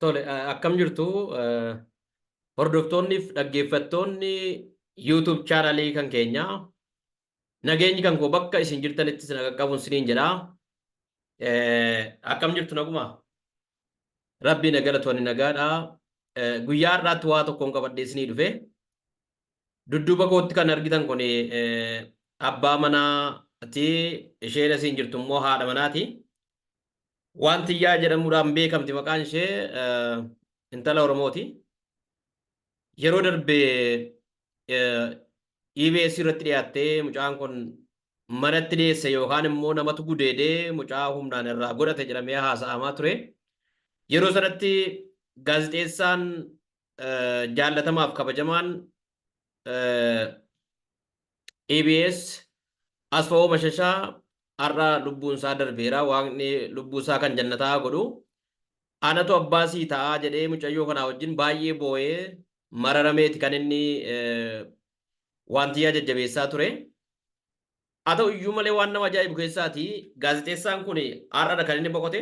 Tole, akkam jirtu hordoftoonni fi dhaggeeffattoonni YouTube chaanalii kan keenya nageenyi kan koo bakka isin jirtanitti isin qaqqabuun isiniin jedha. Akkam jirtu naguma? Rabbi nagalatoonni nagaadha. Guyyaa har'aatti waa tokkoon qabadhee isinii dhufe. Dudduuba kootti kan argitan kun abbaa manaati. Isheen asiin jirtu immoo haadha manaati. Waantiyyaa jedhamuudhaan beekamti maqaan ishee intala Oromooti. Yeroo darbee EBS irratti dhiyaattee mucaan kun manatti deesse yookaan immoo namatu gudeedee mucaa humnaan irraa godhate jedhamee haasa'amaa ture. Yeroo sanatti gaazexeessaan jaallatamaaf kabajamaan EBS Asfa'oo Mashashaa har'a lubbuun isaa darbeera. Waaqni lubbuu isaa kan jannataa godhu. Anatu abbaasii ta'aa jedhee mucayyoo kanaa wajjin baay'ee boo'ee mararameeti kan inni waantiyyaa jajjabeessaa ture. Haa ta'u iyyuu malee waan nama ajaa'ibu keessaati gaazexeessaan kun har'adha kan inni boqote.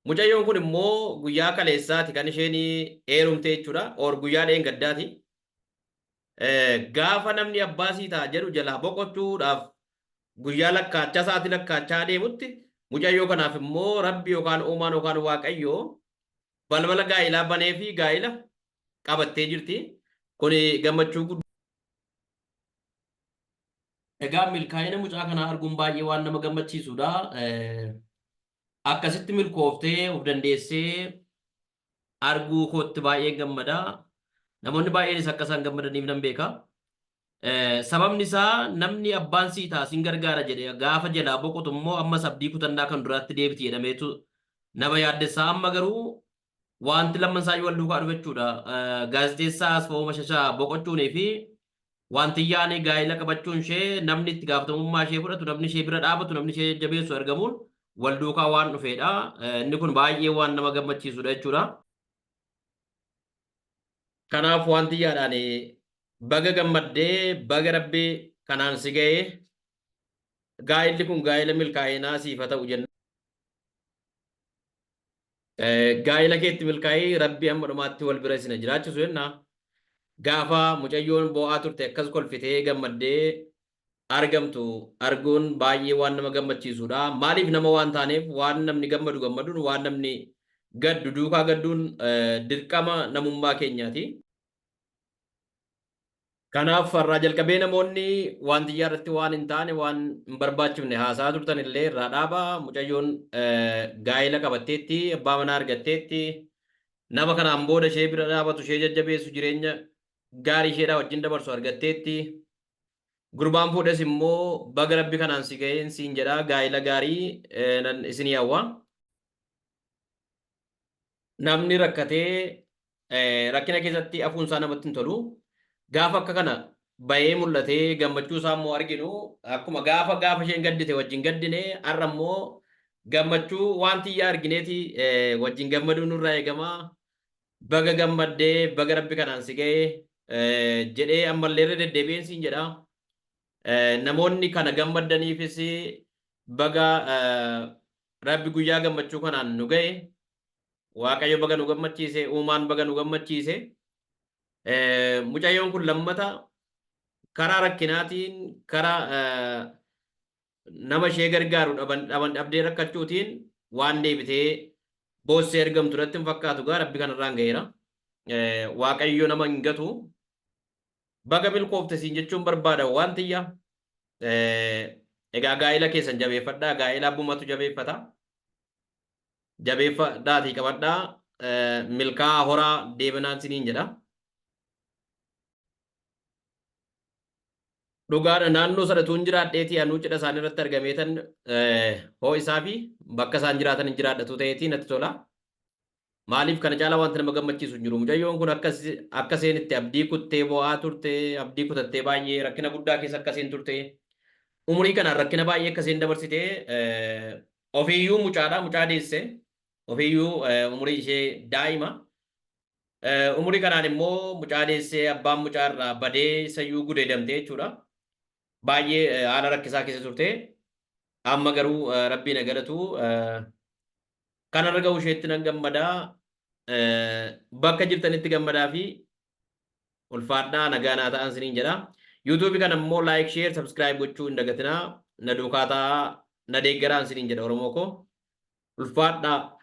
Mucayyoon kun immoo guyyaa kaleessaati kan isheen heerumte jechuudha. Or guyyaa dheengaddaati. Gaafa namni abbaasii ta'a jedhu jalaa boqochuudhaaf guyyaa lakkaachaa sa'aatii lakkaachaa deemutti mucayyoo kanaaf immoo rabbi yookaan uumaan yookaan waaqayyoo balbala gaa'ilaa banee fi gaa'ila qabattee jirti. Kun gammachuu guddaa. Egaa milkaa'ina mucaa kanaa arguun baay'ee waan nama gammachiisudha. Akkasitti milkooftee of dandeessee arguu kootti baay'ee gammada. Namoonni baay'eenis akka isaan gammadaniif nan beeka. Sababni isaa namni abbaan sii ta'a sin gargaara jedhee gaafa jalaa boqotu immoo ammas abdii kutannaa kan duraatti deebiti jedhameetu nama yaaddessaa. Amma garuu wanti lamman isaa wal duukaa dhufe jechuudha. Gaazexeessaa Asfa'oo Mashashaa boqochuunii fi waantiyyaan gaa'ila qabachuun ishee namni itti gaafatamummaa ishee fudhatu, namni ishee bira dhaabatu, namni ishee jajjabeessu argamuun wal duukaa waan dhufeedha. Inni kun baay'ee waan nama gammachiisudha jechuudha. Kanaaf waantiyyaadhaan baga gammaddee baga rabbii kanaan si ga'ee gaa'illi kun gaa'ila milkaa'inaa siif haa ta'u jenna. Gaa'ila keetti milkaa'ee rabbii amma dhumaatti wal bira isin jiraachisu jenna. Gaafa mucayyoon boo'aa turte akkas kolfitee gammaddee argamtu arguun baay'ee waan nama gammachiisudha. Maaliif nama waan taaneef waan namni gammadu gammaduun waan namni gaddu duukaa gadduun dirqama namummaa keenyaati. Kanaaf har'aa jalqabee namoonni waantiyyaa irratti waan hin taane waan hin barbaachifne haasaa turtan illee irraa dhaaba. Mucayyoon gaa'ila qabatteetti abbaa manaa argatteetti nama kanaan booda ishee bira dhaabatu ishee jajjabeessu jireenya gaarii isheedhaa wajjin dabarsu argatteetti. Gurbaan fuudhes immoo baga rabbi kanaan si ga'een siin jedhaa gaa'ila gaarii isinii hawwa. Namni rakkatee rakkina keessatti hafuunsaa namatti hin tolu. Gaafa akka kana bahee mul'atee gammachuu isaa immoo arginu akkuma gaafa isheen gaddite wajjin gaddine har'a immoo gammachuu waantiyyaa argineeti wajjin gammaduu nurraa eegama. Baga gammaddee baga rabbi kanaan si ga'ee jedhee ammallee irra deddeebi'een siin jedha. Namoonni kana gammadaniifis baga rabbi guyyaa gammachuu kanaan nu ga'e. Waaqayyo baga nu gammachiise, uumaan baga nu gammachiise. Mucayyoon kun lammata karaa rakkinaatiin karaa nama ishee gargaaru dhabdee rakkachuutiin waan deebitee boossee argamtu irratti hin fakkaatu gaa rabbi kanarraan ga'eera. Waaqayyo nama hin gatu. Baga milkoofte siin jechuun barbaada waantiyya. Egaa gaa'ila keessan jabeeffadhaa. Gaa'ila abbumatu jabeeffata. Jabeeffadhaatii qabadhaa. Milkaa horaa deebanaan siniin jedha. Dhugaadha naannoo sadatuun jiraadheetii anuu cidha isaanii irratti argameetan hoo'isaa fi bakka isaan jiraatan hin jiraadhatu ta'eetii natti tola. Maaliif kana caalaa wanti nama gammachiisu hin jiru. Mucayyoon kun akka isheen itti abdii kuttee boo'aa turte, abdii kutattee baay'ee rakkina guddaa keessa akka isheen turte, umurii kanaan rakkina baay'ee akka isheen dabarsite ofiiyyuu mucaadha, mucaa deesse, ofiiyyuu umurii ishee daa'ima. Umurii kanaan immoo mucaa deessee abbaan mucaa irraa badee isayyuu gudeedamte jechuudha. Baay'ee haala rakkisaa keessa turte. Amma garuu rabbiin galatu kanarra ga'uu isheetti nan gammadaa. bakka jirtanitti gammadaa fi ulfaadhaa nagaa naa ta'an isiniin jedha. YouTube kana immoo like, share, subscribe gochuu hin dagatinaa. Na duukaa ta'aa na deeggaraa isiniin jedha Oromoo koo. Ulfaadhaa.